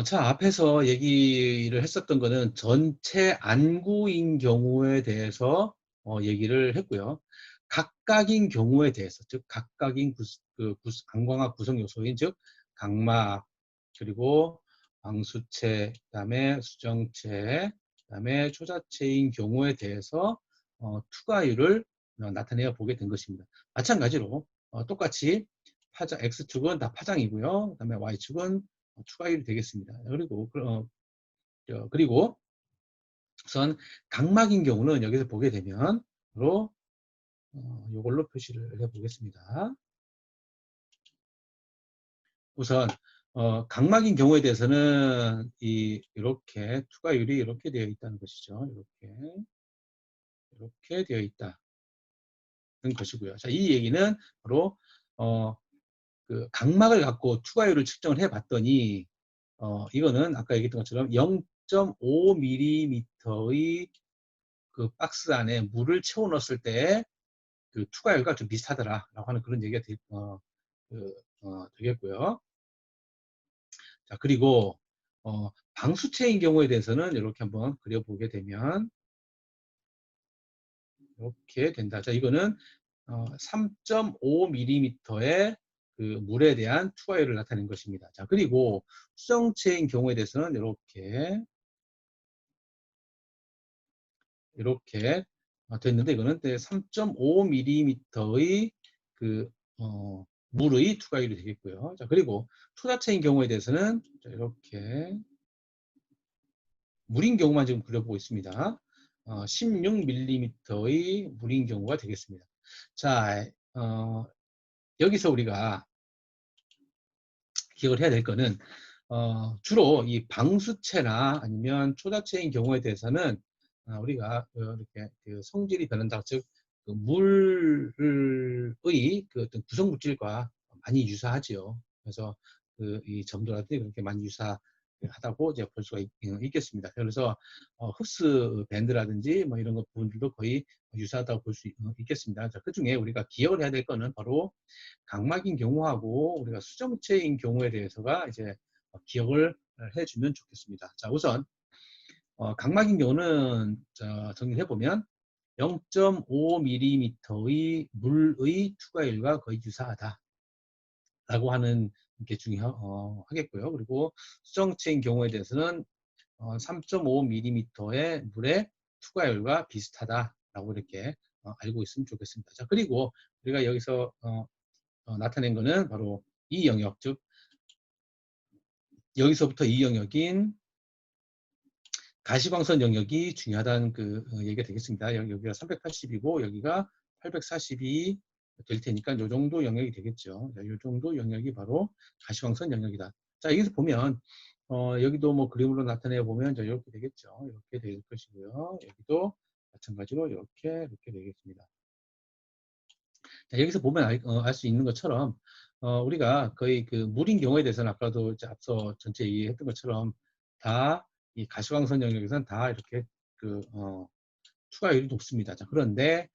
자, 앞에서 얘기를 했었던 거는 전체 안구인 경우에 대해서 얘기를 했고요. 각각인 경우에 대해서, 즉 각각인 안광학 구성 요소인 즉 각막, 그리고 방수체, 그다음에 수정체, 그다음에 초자체인 경우에 대해서 투과율을 나타내어 보게 된 것입니다. 마찬가지로 똑같이 X축은 다 파장이고요. 그다음에 Y축은 추가일이 되겠습니다. 그리고 우선 각막인 경우는 여기서 보게 되면 바로 이걸로 표시를 해 보겠습니다. 우선 각막인 경우에 대해서는 이렇게 투과율이 이렇게 되어 있다는 것이죠. 이렇게 되어 있다는 것이고요. 자, 이 얘기는 바로 그 각막을 갖고 투과율을 측정을 해 봤더니 이거는 아까 얘기했던 것처럼 0.5mm의 그 박스 안에 물을 채워 넣었을 때 그 투과율과 좀 비슷하더라라고 하는 그런 얘기가 되겠고요. 자, 그리고 방수체인 경우에 대해서는 이렇게 한번 그려보게 되면 이렇게 된다. 자, 이거는 3.5mm의 그 물에 대한 투과율을 나타낸 것입니다. 자, 그리고 수정체인 경우에 대해서는 이렇게 됐는데 이거는 3.5mm의 그 물의 투과율이 되겠고요. 자, 그리고 초자체인 경우에 대해서는 이렇게 물인 경우만 지금 그려보고 있습니다. 16mm의 물인 경우가 되겠습니다. 자, 여기서 우리가 기억을 해야 될 거는 주로 이 방수체나 아니면 초자체인 경우에 대해서는 우리가 이렇게 그 성질이 변한다, 즉 그 물의 그 어떤 구성 물질과 많이 유사하지요. 그래서 그 이 점도라든지 그렇게 많이 유사하다고 이제 볼 수가 있겠습니다. 그래서 흡수 밴드라든지 뭐 이런 것 부분들도 거의 유사하다고 볼 수 있겠습니다. 자, 그 중에 우리가 기억을 해야 될 거는 바로 각막인 경우하고 우리가 수정체인 경우에 대해서가 이제 기억을 해주면 좋겠습니다. 자, 우선 각막인 경우는 정리해 보면 0.5mm의 물의 투과율과 거의 유사하다라고 하는 게 중요하겠고요. 그리고 수정체인 경우에 대해서는 3.5mm의 물의 투과율과 비슷하다라고 이렇게 알고 있으면 좋겠습니다. 자, 그리고 우리가 여기서 나타낸 거는 바로 이 영역, 즉 여기서부터 이 영역인 가시광선 영역이 중요하다는 그 얘기가 되겠습니다. 여기가 380이고 여기가 840이 될 테니까 이 정도 영역이 되겠죠. 이 정도 영역이 바로 가시광선 영역이다. 자, 여기서 보면 여기도 뭐 그림으로 나타내 보면 이렇게 되겠죠. 이렇게 될 것이고요. 여기도 마찬가지로 이렇게 되겠습니다. 자, 여기서 보면 알 수 있는 것처럼 우리가 거의 그 물인 경우에 대해서는 아까도 이제 앞서 전체 얘기했던 것처럼 다 이 가시광선 영역에서는 다 이렇게 그 투과율이 높습니다. 자, 그런데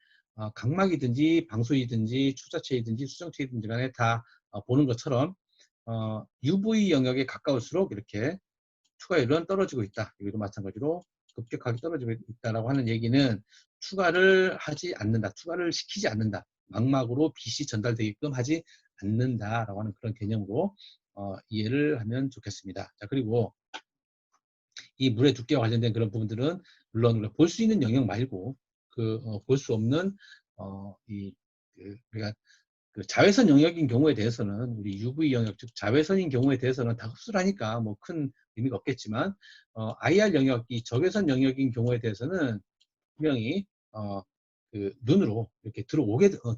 각막이든지 방수이든지 초자체이든지 수정체이든지 간에 다 보는 것처럼 UV 영역에 가까울수록 이렇게 투과율은 떨어지고 있다. 여기도 마찬가지로 급격하게 떨어지고 있다라고 하는 얘기는 투과를 하지 않는다. 투과를 시키지 않는다. 망막으로 빛이 전달되게끔 하지 않는다라고 하는 그런 개념으로 이해를 하면 좋겠습니다. 자, 그리고 이 물의 두께와 관련된 그런 부분들은 물론 우리가 볼 수 있는 영역 말고 그 볼 수 없는 우리가 그 자외선 영역인 경우에 대해서는 우리 UV 영역, 즉 자외선인 경우에 대해서는 다 흡수를 하니까 뭐 큰 의미가 없겠지만 IR 영역, 이 적외선 영역인 경우에 대해서는 분명히 그 눈으로 이렇게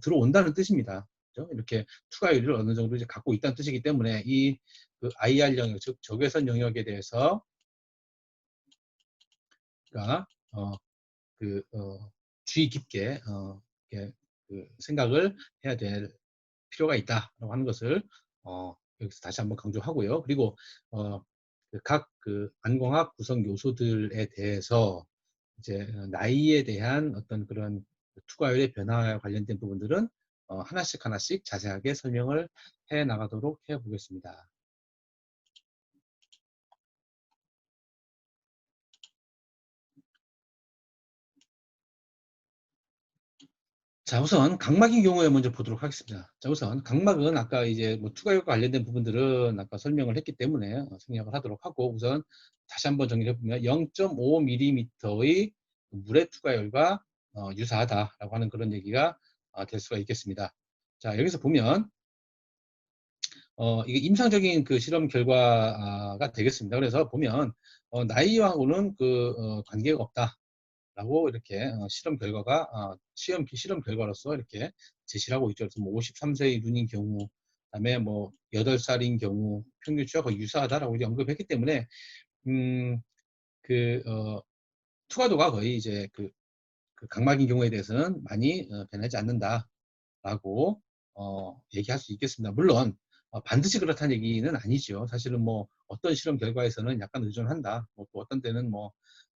들어온다는 뜻입니다. 그렇죠? 이렇게 투과율을 어느 정도 이제 갖고 있다는 뜻이기 때문에 그 IR 영역, 즉 적외선 영역에 대해서 가 주의 깊게 이렇게 그 생각을 해야 될 필요가 있다라고 하는 것을 여기서 다시 한번 강조하고요. 그리고 각 그 안광학 구성 요소들에 대해서 이제 나이에 대한 어떤 그런 투과율의 변화와 관련된 부분들은 하나씩 하나씩 자세하게 설명을 해 나가도록 해 보겠습니다. 자, 우선 각막인 경우에 먼저 보도록 하겠습니다. 자, 우선 각막은 아까 이제 뭐 투과율과 관련된 부분들은 아까 설명을 했기 때문에 생략을 하도록 하고, 우선 다시 한번 정리해 보면 0.5mm의 물의 투과율과 유사하다라고 하는 그런 얘기가 될 수가 있겠습니다. 자, 여기서 보면 이게 임상적인 그 실험 결과가 되겠습니다. 그래서 보면 나이하고는 관계가 없다. 라고 이렇게 실험 결과가 실험 결과로서 이렇게 제시를 하고 있죠. 그래서 뭐 53세의 눈인 경우, 그다음에 뭐 8살인 경우 평균치와 거의 유사하다라고 이제 언급했기 때문에 음, 그 투과도가 거의 이제 그 각막인 경우에 대해서는 많이 변하지 않는다라고 얘기할 수 있겠습니다. 물론 반드시 그렇다는 얘기는 아니죠. 사실은 뭐 어떤 실험 결과에서는 약간 의존한다, 뭐또 어떤 때는 뭐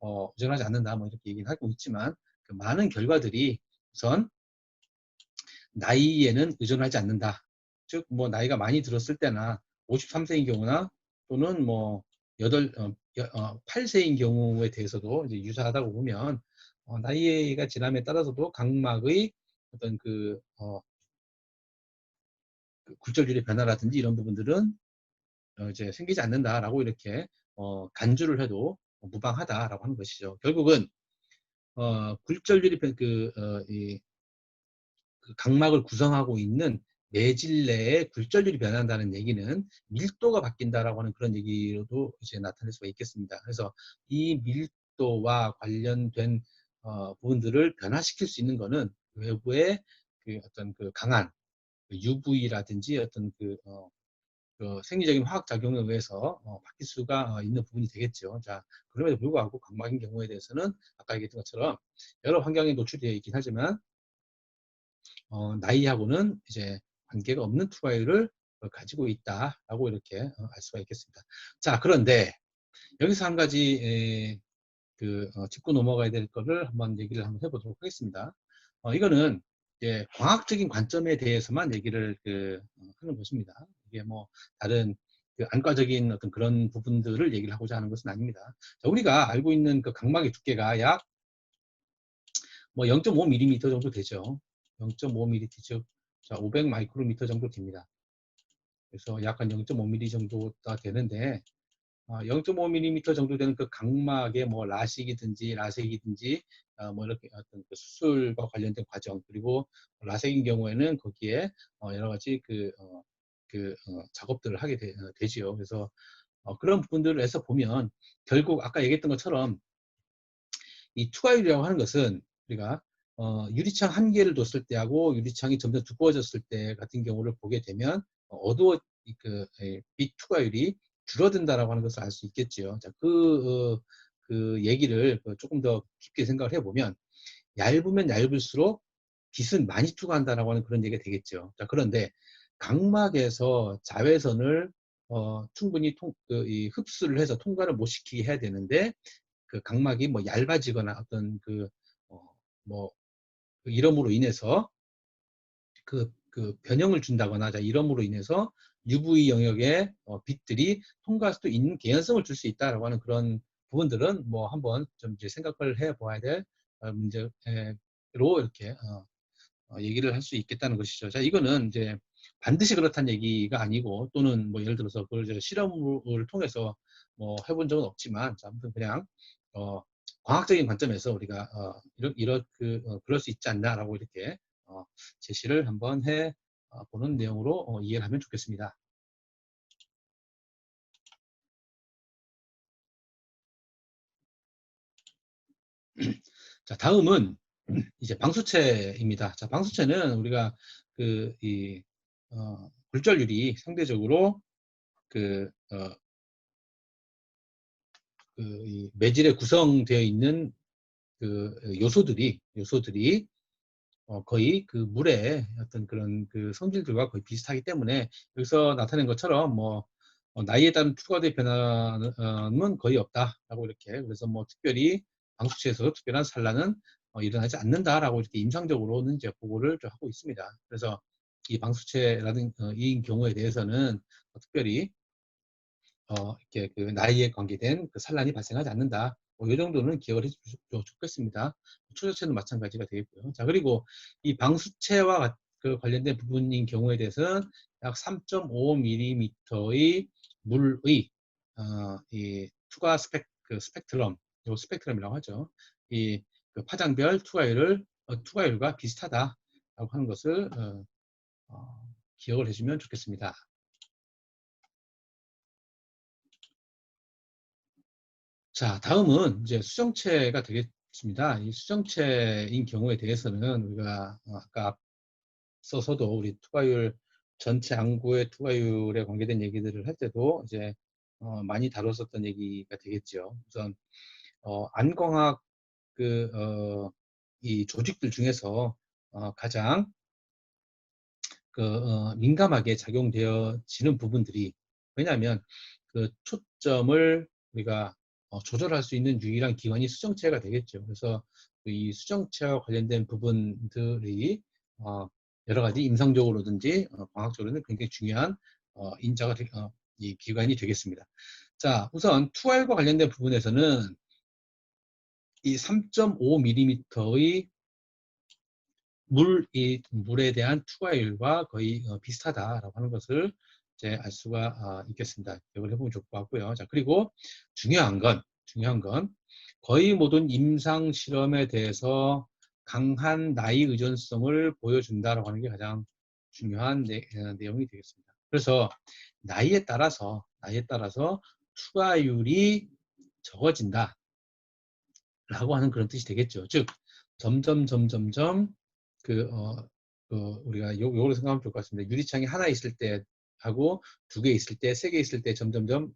의존하지 않는다, 뭐 이렇게 얘기를 하고 있지만 그 많은 결과들이 우선 나이에는 의존하지 않는다. 즉 뭐 나이가 많이 들었을 때나 53세인 경우나 또는 뭐 8세인 경우에 대해서도 이제 유사하다고 보면 나이가 지남에 따라서도 각막의 어떤 그 굴절률의 변화라든지 이런 부분들은 이제 생기지 않는다라고 이렇게 간주를 해도 무방하다라고 하는 것이죠. 결국은 굴절률이 그 각막을 구성하고 있는 내질 내의 굴절률이 변한다는 얘기는 밀도가 바뀐다라고 하는 그런 얘기로도 이제 나타낼 수가 있겠습니다. 그래서 이 밀도와 관련된 부분들을 변화시킬 수 있는 거는 외부의 그 어떤 그 강한 UV라든지 어떤 그 생리적인 화학 작용에 의해서 바뀔 수가 있는 부분이 되겠죠. 자, 그럼에도 불구하고 각막인 경우에 대해서는 아까 얘기했던 것처럼 여러 환경에 노출되어 있긴 하지만 나이하고는 이제 관계가 없는 투과율을 가지고 있다라고 이렇게 알 수가 있겠습니다. 자, 그런데 여기서 한 가지 짚고 넘어가야 될 거를 한번 얘기를 한번 해보도록 하겠습니다. 이거는 이제 과학적인 관점에 대해서만 얘기를 하는 것입니다. 이게 뭐 다른 그 안과적인 어떤 그런 부분들을 얘기를 하고자 하는 것은 아닙니다. 자, 우리가 알고 있는 그 각막의 두께가 약 뭐 0.5mm 정도 되죠. 0.5mm 즉 500 마이크로미터 정도 됩니다. 그래서 약간 0.5mm 정도가 되는데 0.5mm 정도 되는 그 각막의 뭐 라식이든지 라섹이든지 뭐 이렇게 어떤 그 수술과 관련된 과정 그리고 라섹인 경우에는 거기에 여러 가지 작업들을 하게 되지요. 그래서 그런 부분들에서 보면 결국 아까 얘기했던 것처럼 이 투과율이라고 하는 것은 우리가 유리창 한 개를 뒀을 때하고 유리창이 점점 두꺼워졌을 때 같은 경우를 보게 되면 어두워 빛 투과율이 줄어든다라고 하는 것을 알 수 있겠지요. 자, 그 얘기를 조금 더 깊게 생각을 해보면 얇으면 얇을수록 빛은 많이 투과한다라고 하는 그런 얘기가 되겠죠. 자, 그런데 각막에서 자외선을 충분히 흡수를 해서 통과를 못 시키게 해야 되는데 그 각막이 뭐 얇아지거나 어떤 뭐 이름으로 인해서 그 변형을 준다거나 자, 이름으로 인해서 UV 영역의 빛들이 통과할 수도 있는 개연성을 줄 수 있다라고 하는 그런 부분들은 뭐 한번 좀 이제 생각을 해봐야 될 문제로 이렇게 얘기를 할 수 있겠다는 것이죠. 자, 이거는 이제 반드시 그렇다는 얘기가 아니고 또는 뭐 예를 들어서 그걸 이제 실험을 통해서 뭐 해본 적은 없지만 자, 아무튼 그냥 과학적인 관점에서 우리가 그럴 수 있지 않나라고 이렇게 제시를 한번 해 보는 내용으로 이해를 하면 좋겠습니다. 자, 다음은 이제 방수체입니다. 자, 방수체는 우리가 굴절률이 상대적으로 이 매질에 구성되어 있는 요소들이 거의 그 물의 어떤 그런 그 성질들과 거의 비슷하기 때문에 여기서 나타낸 것처럼 뭐 나이에 따른 추가된 변화는 거의 없다라고 이렇게 그래서 뭐 특별히 방수체에서 특별한 산란은 일어나지 않는다라고 이렇게 임상적으로는 이제 보고를 좀 하고 있습니다. 그래서 이 방수체라는 이 경우에 대해서는 특별히 이렇게 그 나이에 관계된 그 산란이 발생하지 않는다. 이 정도는 기억을 해주면 좋겠습니다. 초저체는 마찬가지가 되겠고요. 자, 그리고 이 방수체와 관련된 부분인 경우에 대해서는 약 3.5mm의 물의 이 투과 스펙트럼, 요 스펙트럼이라고 하죠. 이 파장별 투과율과 비슷하다라고 하는 것을 기억을 해주면 좋겠습니다. 자, 다음은 이제 수정체가 되겠습니다. 이 수정체인 경우에 대해서는 우리가 아까 앞서서도 우리 투과율 전체 항구의 투과율에 관계된 얘기들을 할 때도 이제 많이 다뤘었던 얘기가 되겠죠. 우선 안광학 이 조직들 중에서 가장 민감하게 작용되어지는 부분들이, 왜냐하면 그 초점을 우리가 조절할 수 있는 유일한 기관이 수정체가 되겠죠. 그래서 이 수정체와 관련된 부분들이 여러 가지 임상적으로든지 과학적으로는 굉장히 중요한 이 기관이 되겠습니다. 자, 우선 투알과 관련된 부분에서는 이 3.5mm의 물에 대한 투과율과 거의 비슷하다라고 하는 것을 이제 알 수가 있겠습니다. 기억을 해보면 좋을 것 같고요. 자, 그리고 중요한 건 거의 모든 임상 실험에 대해서 강한 나이 의존성을 보여준다라고 하는 게 가장 중요한 내용이 되겠습니다. 그래서 나이에 따라서 투과율이 적어진다 라고 하는 그런 뜻이 되겠죠. 즉 점점 우리가 요걸 생각하면 좋을 것 같습니다. 유리창이 하나 있을 때 하고 두 개 있을 때, 세 개 있을 때 점점점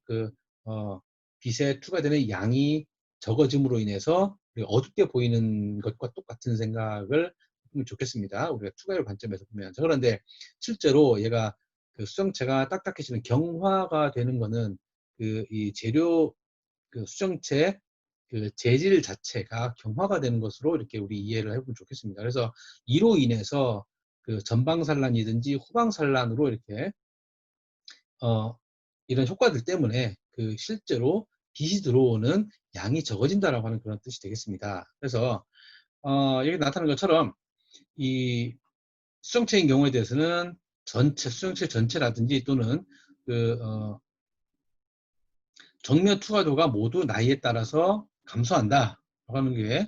빛에 투과되는 양이 적어짐으로 인해서 어둡게 보이는 것과 똑같은 생각을 하면 좋겠습니다. 우리가 투과율 관점에서 보면. 자, 그런데 실제로 얘가 수정체가 딱딱해지는 경화가 되는 거는 이 재료 수정체 재질 자체가 경화가 되는 것으로 이렇게 우리 이해를 해보면 좋겠습니다. 그래서 이로 인해서 전방산란이든지 후방산란으로 이렇게 이런 효과들 때문에 실제로 빛이 들어오는 양이 적어진다라고 하는 그런 뜻이 되겠습니다. 그래서 여기 나타난 것처럼 이 수정체인 경우에 대해서는 수정체 전체라든지 또는 정면 투과도가 모두 나이에 따라서 감소한다 하는 게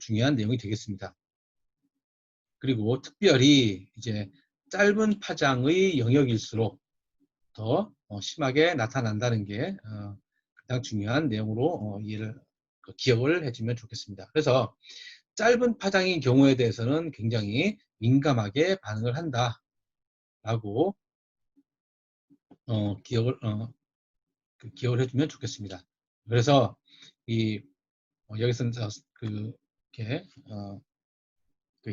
중요한 내용이 되겠습니다. 그리고 특별히 이제 짧은 파장의 영역일수록 더 심하게 나타난다는 게 가장 중요한 내용으로 기억을 해주면 좋겠습니다. 그래서 짧은 파장인 경우에 대해서는 굉장히 민감하게 반응을 한다라고 기억을 해주면 좋겠습니다. 그래서 여기서는 이렇게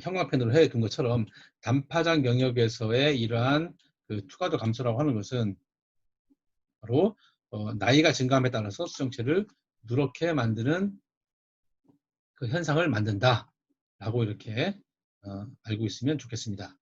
형광펜으로 해둔 것처럼 단파장 영역에서의 이러한 투과도 감소라고 하는 것은 바로 나이가 증가함에 따라서 수정체를 누렇게 만드는 그 현상을 만든다라고 이렇게 알고 있으면 좋겠습니다.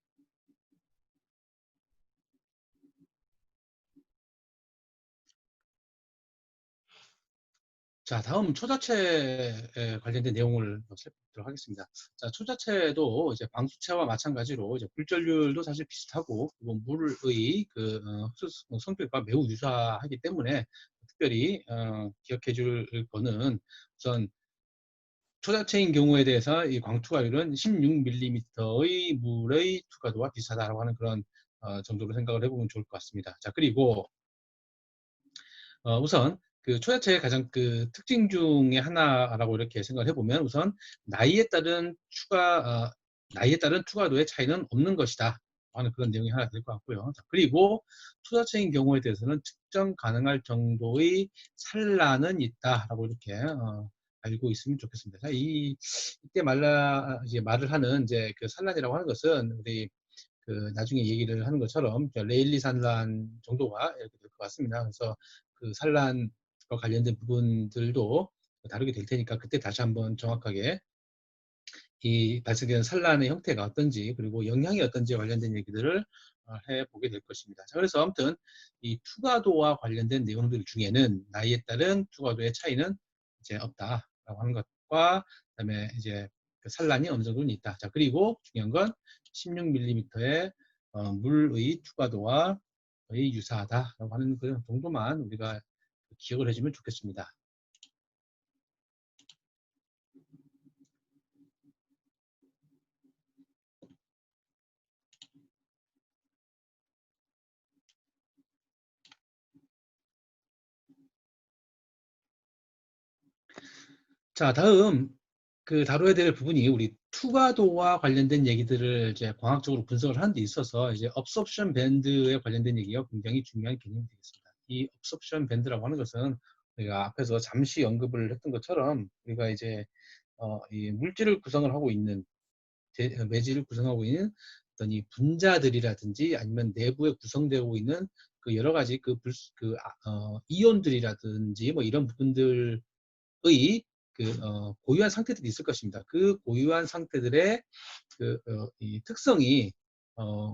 자, 다음 초자체에 관련된 내용을 살펴보도록 하겠습니다. 자, 초자체도 이제 방수체와 마찬가지로 이제 굴절률도 사실 비슷하고, 그리고 물의 성질과 매우 유사하기 때문에 특별히 기억해 줄 거는 우선 초자체인 경우에 대해서 이 광투과율은 16mm의 물의 투과도와 비슷하다고 하는 그런 정도로 생각을 해보면 좋을 것 같습니다. 자, 그리고 우선 초자체의 가장 특징 중에 하나라고 이렇게 생각을 해보면 우선 나이에 따른 투과도의 차이는 없는 것이다 하는 그런 내용이 하나 될 것 같고요. 자, 그리고 초자체인 경우에 대해서는 측정 가능할 정도의 산란은 있다라고 이렇게 알고 있으면 좋겠습니다. 자, 이때 말을 하는 이제 산란이라고 하는 것은 우리 나중에 얘기를 하는 것처럼 레일리 산란 정도가 이렇게 될 것 같습니다. 그래서 산란과 관련된 부분들도 다루게 될 테니까 그때 다시 한번 정확하게 이 발생되는 산란의 형태가 어떤지 그리고 영향이 어떤지에 관련된 얘기들을 해보게 될 것입니다. 자, 그래서 아무튼 이 투과도와 관련된 내용들 중에는 나이에 따른 투과도의 차이는 이제 없다. 하는 것과 그다음에 이제 그 산란이 어느 정도는 있다. 자, 그리고 중요한 건 16mm의 물의 투과도와 거의 유사하다라고 하는 그 정도만 우리가 기억을 해주면 좋겠습니다. 자, 다음 그 다뤄야 될 부분이 우리 투과도와 관련된 얘기들을 이제 광학적으로 분석을 하는 데 있어서 이제 absorption band에 관련된 얘기가 굉장히 중요한 개념이 되겠습니다. 이 absorption band라고 하는 것은 우리가 앞에서 잠시 언급을 했던 것처럼 우리가 이제 이 물질을 구성을 하고 있는 매질을 구성하고 있는 어떤 이 분자들이라든지 아니면 내부에 구성되고 있는 그 여러 가지 이온들이라든지 뭐 이런 부분들의 고유한 상태들이 있을 것입니다. 그 고유한 상태들의 이 특성이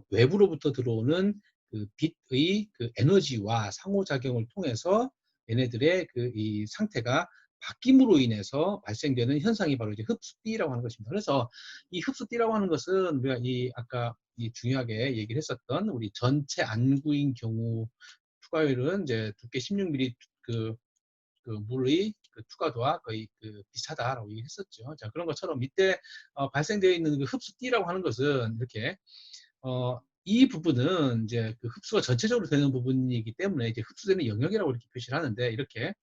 외부로부터 들어오는 그 빛의 그 에너지와 상호작용을 통해서 얘네들의 이 상태가 바뀜으로 인해서 발생되는 현상이 바로 이제 흡수띠라고 하는 것입니다. 그래서 이 흡수띠라고 하는 것은 우리가 아까 중요하게 얘기를 했었던 우리 전체 안구인 경우 투과율은 이제 두께 16mm 그 물의 투과도와 거의 비슷하다라고 얘기했었죠. 자, 그런 것처럼 이때 발생되어 있는 그 흡수띠라고 하는 것은 이렇게 이 부분은 이제 그 흡수가 전체적으로 되는 부분이기 때문에 이제 흡수되는 영역이라고 이렇게 표시를 하는데 이렇게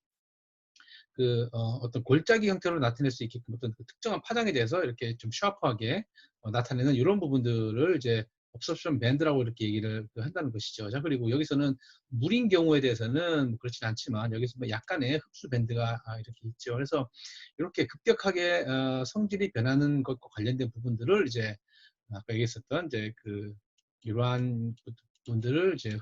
어떤 골짜기 형태로 나타낼 수 있게끔 어떤 특정한 파장에 대해서 이렇게 좀 샤프하게 나타내는 이런 부분들을 이제 absorption band라고 이렇게 얘기를 한다는 것이죠. 자, 그리고 여기서는 물인 경우에 대해서는 뭐 그렇진 않지만 여기서 뭐 약간의 흡수 밴드가 이렇게 있죠. 그래서 이렇게 급격하게 성질이 변하는 것과 관련된 부분들을 이제 아까 얘기했었던 이제 이러한 부분들을 이제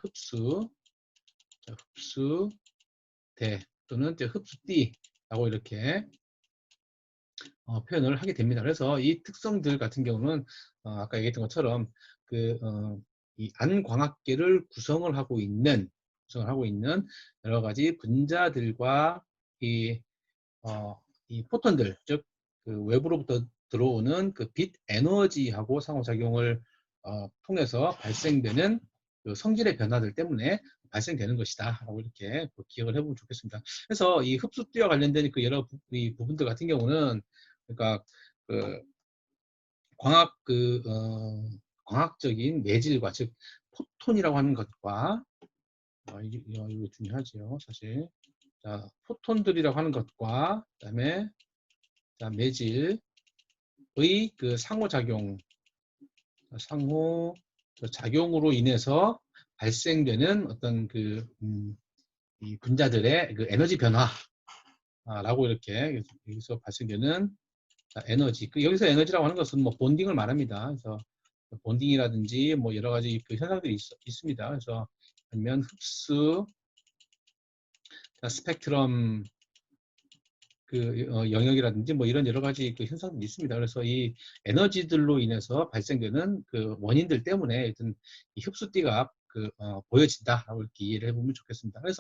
흡수대 또는 이제 흡수띠라고 이렇게 표현을 하게 됩니다. 그래서 이 특성들 같은 경우는 아까 얘기했던 것처럼 이 안광학계를 구성을 하고 있는 여러 가지 분자들과 이 포톤들, 즉 외부로부터 들어오는 그 빛 에너지하고 상호작용을 통해서 발생되는 성질의 변화들 때문에 발생되는 것이다 라고 이렇게 기억을 해보면 좋겠습니다. 그래서 이 흡수띠와 관련된 여러 부분들 같은 경우는 그러니까 광학적인 매질과 즉 포톤이라고 하는 것과 이거 중요하죠 사실. 자, 포톤들이라고 하는 것과 그다음에 매질의 상호작용으로 인해서 발생되는 어떤 이 분자들의 에너지 변화라고 이렇게 여기서 발생되는 에너지. 여기서 에너지라고 하는 것은 뭐 본딩을 말합니다. 그래서 본딩이라든지 뭐 여러 가지 현상들이 있습니다. 그래서 아니면 흡수, 스펙트럼 영역이라든지 뭐 이런 여러 가지 현상들이 있습니다. 그래서 이 에너지들로 인해서 발생되는 원인들 때문에 이 흡수띠가 보여진다라고 이렇게 이해를 해보면 좋겠습니다. 그래서